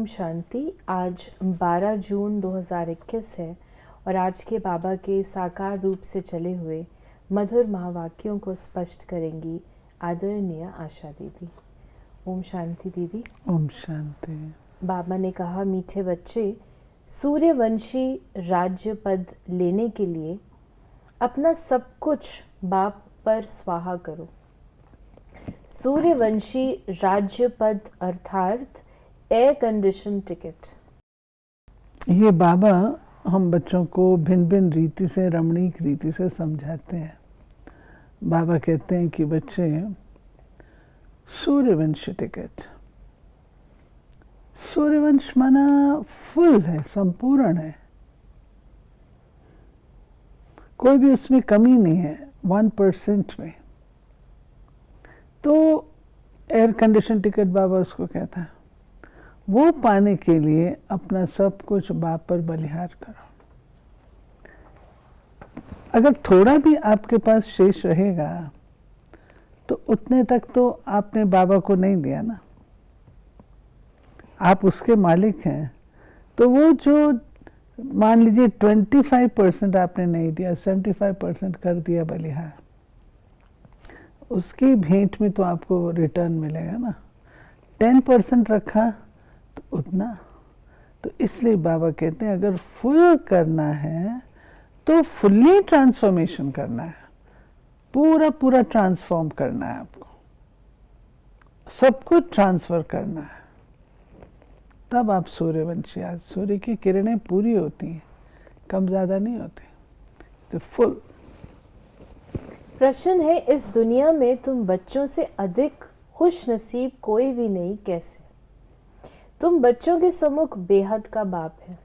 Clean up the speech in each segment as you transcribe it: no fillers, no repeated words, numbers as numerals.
ओम शांति। आज 12 जून 2021 है और आज के बाबा के साकार रूप से चले हुए मधुर महावाक्यों को स्पष्ट करेंगी आदरणीय आशा दीदी। ओम शांति दीदी। ओम शांति। बाबा ने कहा, मीठे बच्चे, सूर्यवंशी राज्य पद लेने के लिए अपना सब कुछ बाप पर स्वाहा करो। सूर्यवंशी राज्य पद अर्थात एयर कंडीशन टिकट। ये बाबा हम बच्चों को भिन्न भिन्न रीति से, रमणीक रीति से समझाते हैं। बाबा कहते हैं कि बच्चे, सूर्यवंश टिकट, सूर्यवंश माना फुल है, संपूर्ण है, कोई भी उसमें कमी नहीं है 1% में। तो एयर कंडीशन टिकट बाबा उसको कहता है। वो पाने के लिए अपना सब कुछ बाप पर बलिहार करो। अगर थोड़ा भी आपके पास शेष रहेगा तो उतने तक तो आपने बाबा को नहीं दिया ना, आप उसके मालिक हैं। तो वो जो मान लीजिए 25% आपने नहीं दिया, 75% कर दिया बलिहार, उसकी भेंट में तो आपको रिटर्न मिलेगा ना। 10% रखा तो उतना। तो इसलिए बाबा कहते हैं अगर फुल करना है तो फुल्ली ट्रांसफॉर्मेशन करना है, पूरा पूरा ट्रांसफॉर्म करना है, आपको सब कुछ ट्रांसफर करना है, तब आप सूर्यवंशी। आज सूर्य की किरणें पूरी होती हैं, कम ज़्यादा नहीं होती, तो फुल। प्रश्न है, इस दुनिया में तुम बच्चों से अधिक खुश नसीब कोई भी नहीं, कैसे? तुम बच्चों के सम्मुख बेहद का बाप है,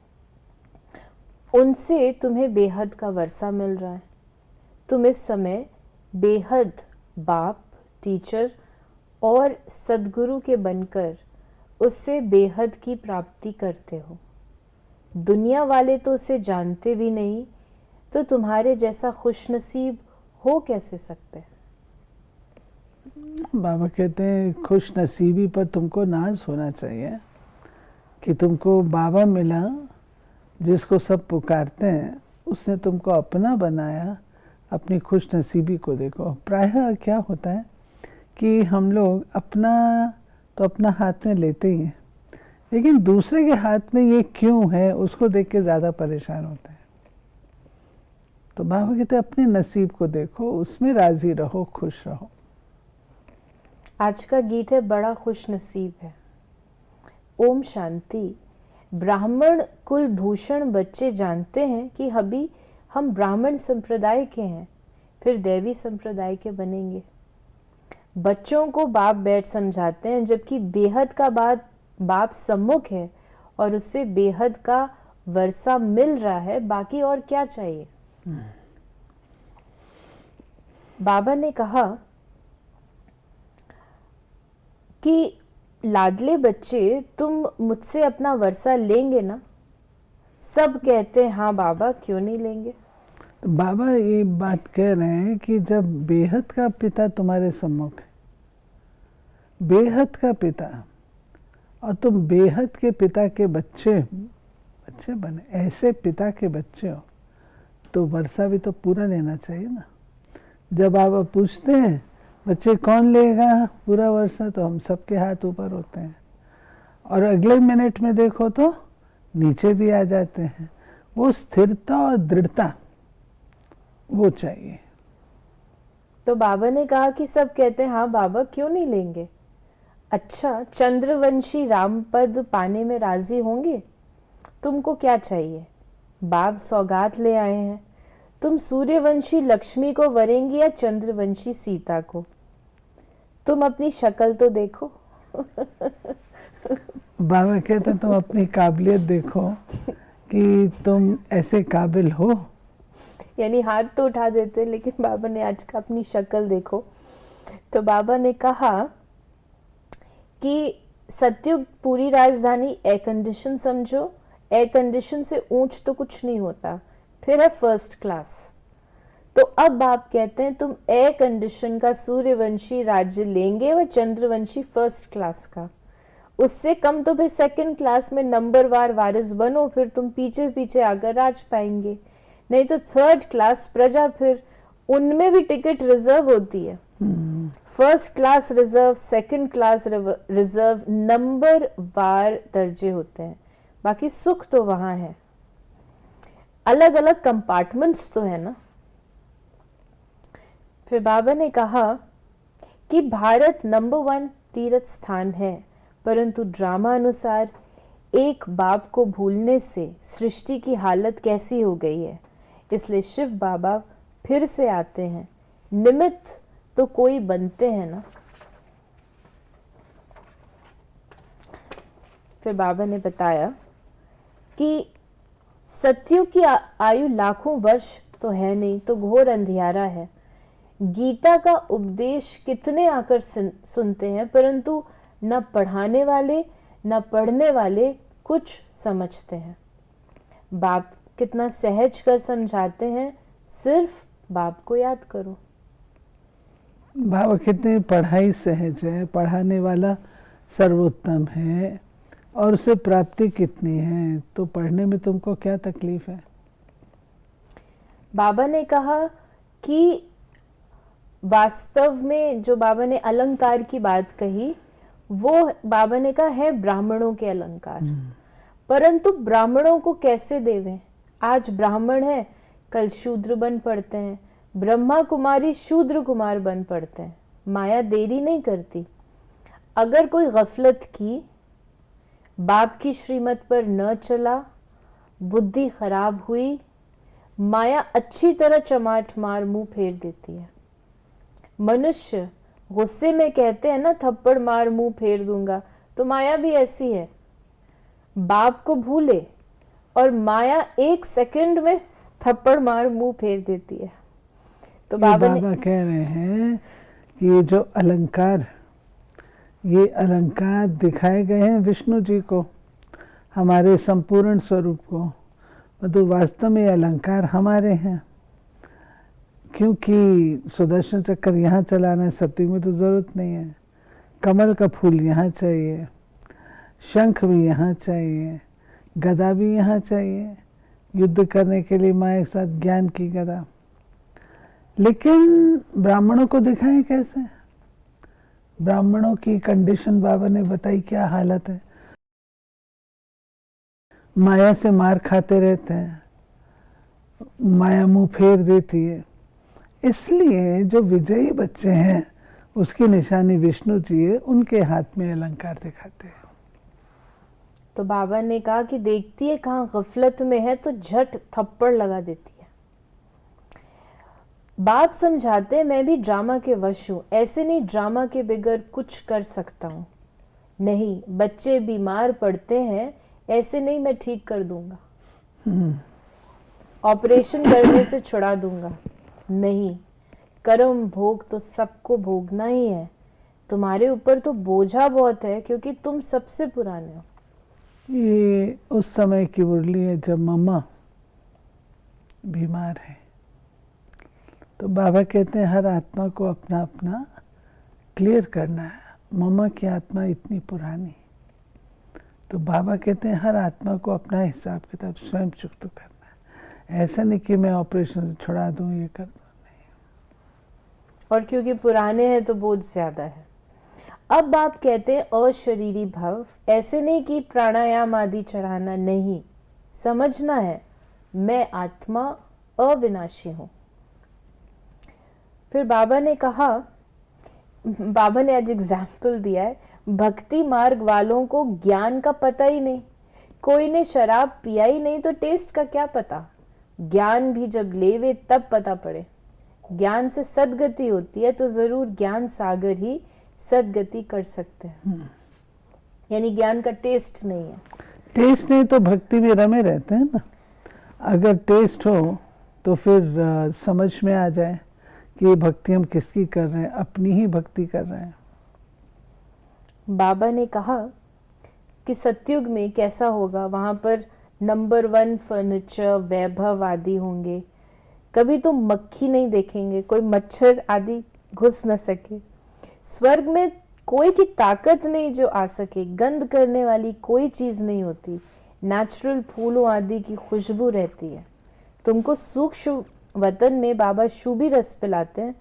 उनसे तुम्हें बेहद का वर्षा मिल रहा है। तुम इस समय बेहद बाप, टीचर और सदगुरु के बनकर उससे बेहद की प्राप्ति करते हो। दुनिया वाले तो उसे जानते भी नहीं, तो तुम्हारे जैसा खुशनसीब हो कैसे सकते? बाबा कहते हैं खुश नसीबी पर तुमको नाज होना चाहिए कि तुमको बाबा मिला, जिसको सब पुकारते हैं, उसने तुमको अपना बनाया। अपनी खुश नसीबी को देखो। प्रायः क्या होता है कि हम लोग अपना तो अपना हाथ में लेते ही हैं, लेकिन दूसरे के हाथ में ये क्यों है उसको देख के ज़्यादा परेशान होते हैं। तो बाबा कहते हैं अपने नसीब को देखो, उसमें राजी रहो, खुश रहो। आज का गीत है बड़ा खुश नसीब है। ओम शांति। ब्राह्मण कुलभूषण बच्चे जानते हैं कि अभी हम ब्राह्मण संप्रदाय के हैं, फिर देवी संप्रदाय के बनेंगे। बच्चों को बाप बैठ समझाते हैं, जबकि बेहद का बाप सम्मुख है और उससे बेहद का वर्षा मिल रहा है। बाकी और क्या चाहिए? बाबा ने कहा कि लाडले बच्चे, तुम मुझसे अपना वर्षा लेंगे ना? सब कहते हैं हाँ बाबा, क्यों नहीं लेंगे। तो बाबा ये बात कह रहे हैं कि जब बेहद का पिता तुम्हारे सम्मुख है, बेहद का पिता, और तुम बेहद के पिता के बच्चे बने, ऐसे पिता के बच्चे हो, तो वर्षा भी तो पूरा लेना चाहिए ना। जब आप पूछते हैं बच्चे कौन लेगा पूरा वर्षा, तो हम सबके हाथ ऊपर होते हैं, और अगले मिनट में देखो तो नीचे भी आ जाते हैं। वो स्थिरता और दृढ़ता वो चाहिए। तो बाबा ने कहा कि सब कहते हैं हाँ बाबा, क्यों नहीं लेंगे। अच्छा, चंद्रवंशी रामपद पाने में राजी होंगे? तुमको क्या चाहिए? बाप सौगात ले आए हैं। तुम सूर्यवंशी लक्ष्मी को वरेंगी या चंद्रवंशी सीता को? तुम अपनी शक्ल तो देखो। बाबा कहते हैं तुम अपनी काबिलियत देखो कि तुम ऐसे काबिल हो। यानी हाथ तो उठा देते, लेकिन बाबा ने आज का अपनी शक्ल देखो। तो बाबा ने कहा कि सतयुग पूरी राजधानी एयर कंडीशन समझो। एयर कंडीशन से ऊंच तो कुछ नहीं होता, फिर है फर्स्ट क्लास। तो अब आप कहते हैं तुम एयर कंडीशन का सूर्यवंशी राज्य लेंगे व चंद्रवंशी फर्स्ट क्लास का। उससे कम तो फिर सेकंड क्लास में नंबरवार वारिस बनो, फिर तुम पीछे पीछे आकर राज पाएंगे। नहीं तो थर्ड क्लास प्रजा, फिर उनमें भी टिकट रिजर्व होती है। First class reserve, second class reserve, number वार दर्जे होते हैं। बाकी सुख तो वहां है, अलग अलग कंपार्टमेंट्स तो है ना। फिर बाबा ने कहा कि भारत नंबर 1 तीर्थ स्थान है, परंतु ड्रामा अनुसार एक बाप को भूलने से सृष्टि की हालत कैसी हो गई है। इसलिए शिव बाबा फिर से आते हैं, निमित्त तो कोई बनते हैं ना। फिर बाबा ने बताया कि सत्युग की आयु लाखों वर्ष तो है नहीं, तो घोर अंधियारा है। गीता का उपदेश कितने आकर सुनते हैं, परंतु न पढ़ाने वाले न पढ़ने वाले कुछ समझते हैं। बाप कितना सहज कर समझाते हैं, सिर्फ बाप को याद करो। बाबा कितनी पढ़ाई सहज है, पढ़ाने वाला सर्वोत्तम है, और उसे प्राप्ति कितनी है, तो पढ़ने में तुमको क्या तकलीफ है। बाबा ने कहा कि वास्तव में जो बाबा ने अलंकार की बात कही, वो बाबा ने कहा है ब्राह्मणों के अलंकार, परंतु ब्राह्मणों को कैसे देवें। आज ब्राह्मण है, कल शूद्र बन पड़ते हैं, ब्रह्मा कुमारी शूद्र कुमार बन पड़ते हैं। माया देरी नहीं करती। अगर कोई गफलत की, बाप की श्रीमत पर न चला, बुद्धि खराब हुई, माया अच्छी तरह चमाट मार मुंह फेर देती है। मनुष्य गुस्से में कहते हैं ना, थप्पड़ मार मुंह फेर दूंगा, तो माया भी ऐसी है। बाप को भूले और माया एक सेकंड में थप्पड़ मार मुंह फेर देती है। तो बाबा कह रहे हैं कि ये जो अलंकार, ये अलंकार दिखाए गए हैं विष्णु जी को, हमारे संपूर्ण स्वरूप को, मतलब वास्तव में ये अलंकार हमारे हैं। क्योंकि सुदर्शन चक्र यहाँ चलाना है, सत्युग में तो ज़रूरत नहीं है। कमल का फूल यहाँ चाहिए, शंख भी यहाँ चाहिए, गदा भी यहाँ चाहिए, युद्ध करने के लिए माया के साथ ज्ञान की गदा। लेकिन ब्राह्मणों को दिखाएं कैसे। ब्राह्मणों की कंडीशन बाबा ने बताई, क्या हालत है। माया से मार खाते रहते हैं, माया मुंह फेर देती है। इसलिए जो विजयी बच्चे हैं उसकी निशानी विष्णु जी है, उनके हाथ में अलंकार दिखाते हैं। तो बाबा ने कहा कि देखती है कहाँ गफलत में है तो झट थप्पड़ लगा देती है। बाप समझाते हैं मैं भी ड्रामा के वश हूं, ऐसे नहीं ड्रामा के बगैर कुछ कर सकता हूं। नहीं, बच्चे बीमार पड़ते हैं, ऐसे नहीं मैं ठीक कर दूंगा, ऑपरेशन करने से छुड़ा दूंगा। नहीं, कर्म भोग तो सबको भोगना ही है। तुम्हारे ऊपर तो बोझा बहुत है, क्योंकि तुम सबसे पुराने हो। ये उस समय की मुरली है जब मम्मा बीमार है। तो बाबा कहते हैं हर आत्मा को अपना अपना क्लियर करना है। मम्मा की आत्मा इतनी पुरानी, तो बाबा कहते हैं हर आत्मा को अपना हिसाब किताब स्वयं चुकता करना है। ऐसा नहीं कि मैं ऑपरेशन से छुड़ा दूं, ये कर दूं, नहीं। और क्योंकि पुराने हैं तो बोझ ज्यादा है। अब बाप कहते हैं अशरीरी भव, ऐसे नहीं कि प्राणायाम आदि चढ़ाना, नहीं, समझना है मैं आत्मा अविनाशी हूं। फिर बाबा ने कहा, बाबा ने आज एग्जाम्पल दिया है, भक्ति मार्ग वालों को ज्ञान का पता ही नहीं। कोई ने शराब पिया ही नहीं तो टेस्ट का क्या पता। ज्ञान भी जब लेवे तब पता पड़े। ज्ञान से सदगति होती है, तो जरूर ज्ञान सागर ही सदगति कर सकते हैं। यानी ज्ञान का टेस्ट नहीं है। टेस्ट नहीं तो भक्ति में रमे रहते हैं ना। अगर टेस्ट हो तो फिर समझ में आ जाए कि ये भक्ति हम किसकी कर रहे हैं, अपनी ही भक्ति कर रहे हैं। बाबा ने कहा कि सतयुग में कैसा होगा, वहां पर नंबर 1 फर्नीचर, वैभव आदि होंगे। कभी तो मक्खी नहीं देखेंगे, कोई मच्छर आदि घुस न सके। स्वर्ग में कोई की ताकत नहीं जो आ सके, गंध करने वाली कोई चीज नहीं होती, नेचुरल फूलों आदि की खुशबू रहती है। तुमको सूक्ष्म वतन में बाबा शुभी रस पिलाते हैं।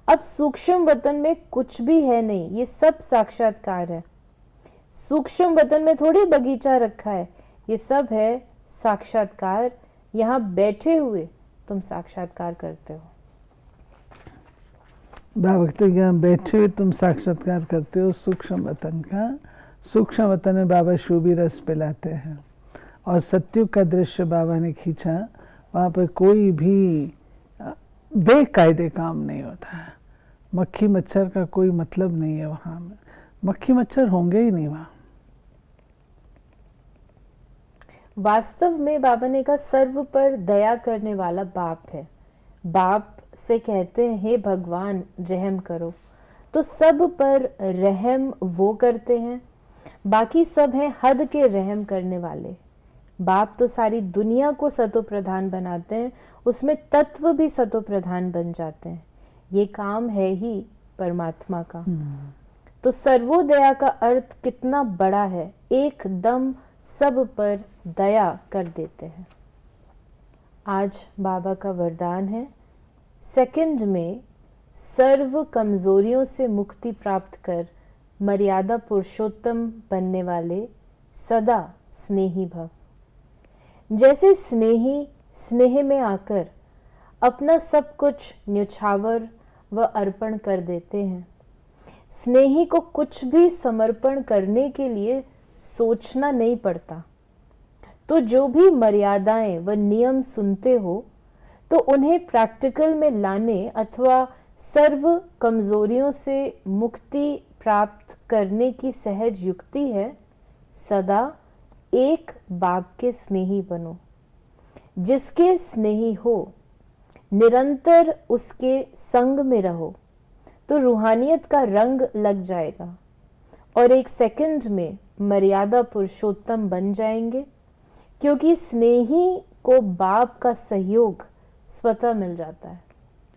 अब सूक्ष्म वतन में कुछ भी है नहीं, ये सब साक्षात्कार है। सूक्ष्म वतन में थोड़ी बगीचा रखा है, ये सब है साक्षात्कार। यहाँ बैठे हुए तुम साक्षात्कार करते हो। बाबा कहते यहाँ बैठे हुए तुम साक्षात्कार करते हो सूक्ष्म वतन का। सूक्ष्म वतन में बाबा शुभी रस पिलाते हैं और सत्युग का दृश्य बाबा ने खींचा। वहाँ पर कोई भी बेकायदे काम नहीं होता है। मक्खी मच्छर का कोई मतलब नहीं है वहाँ में, मक्खी मच्छर होंगे ही नहीं वहाँ। वास्तव में बाबा ने कहा सर्व पर दया करने वाला बाप है। बाप से कहते हैं हे भगवान रहम करो, तो सब पर रहम वो करते हैं। बाकी सब हैं हद के रहम करने वाले। बाप तो सारी दुनिया को सतो प्रधान बनाते हैं, उसमें तत्व भी सतो प्रधान बन जाते हैं। ये काम है ही परमात्मा का। तो सर्वोदया का अर्थ कितना बड़ा है, एकदम सब पर दया कर देते हैं। आज बाबा का वरदान है, सेकंड में सर्व कमजोरियों से मुक्ति प्राप्त कर मर्यादा पुरुषोत्तम बनने वाले सदा स्नेही भव। जैसे स्नेही स्नेह में आकर अपना सब कुछ न्यौछावर व अर्पण कर देते हैं, स्नेही को कुछ भी समर्पण करने के लिए सोचना नहीं पड़ता। तो जो भी मर्यादाएं व नियम सुनते हो तो उन्हें प्रैक्टिकल में लाने अथवा सर्व कमजोरियों से मुक्ति प्राप्त करने की सहज युक्ति है, सदा एक बाप के स्नेही बनो। जिसके स्नेही हो, निरंतर उसके संग में रहो तो रूहानियत का रंग लग जाएगा और एक सेकंड में मर्यादा पुरुषोत्तम बन जाएंगे, क्योंकि स्नेही को बाप का सहयोग स्वतः मिल जाता है।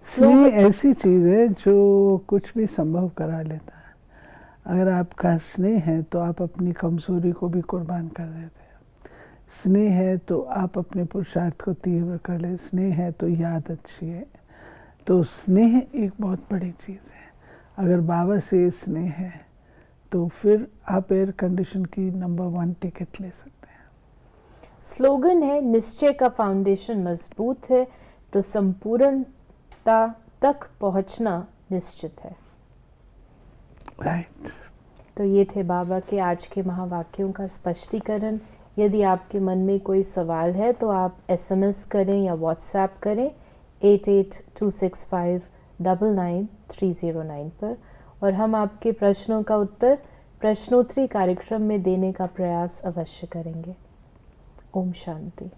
स्नेह ऐसी चीज है जो कुछ भी संभव करा लेता है। अगर आपका स्नेह है तो आप अपनी कमजोरी को भी कुर्बान कर देते हैं। स्नेह है तो आप अपने पुरुषार्थ को तीव्र कर ले। स्नेह है तो याद अच्छी है। तो स्नेह एक बहुत बड़ी चीज़ है। अगर बाबा से स्नेह है तो फिर आप एयर कंडीशन की नंबर 1 टिकट ले सकते हैं। स्लोगन है, निश्चय का फाउंडेशन मजबूत है तो संपूर्णता तक पहुंचना निश्चित है। राइट। तो ये थे बाबा के आज के महावाक्यों का स्पष्टीकरण। यदि आपके मन में कोई सवाल है तो आप SMS करें या WhatsApp करें 8826599309 पर, और हम आपके प्रश्नों का उत्तर प्रश्नोत्तरी कार्यक्रम में देने का प्रयास अवश्य करेंगे। ओम शांति।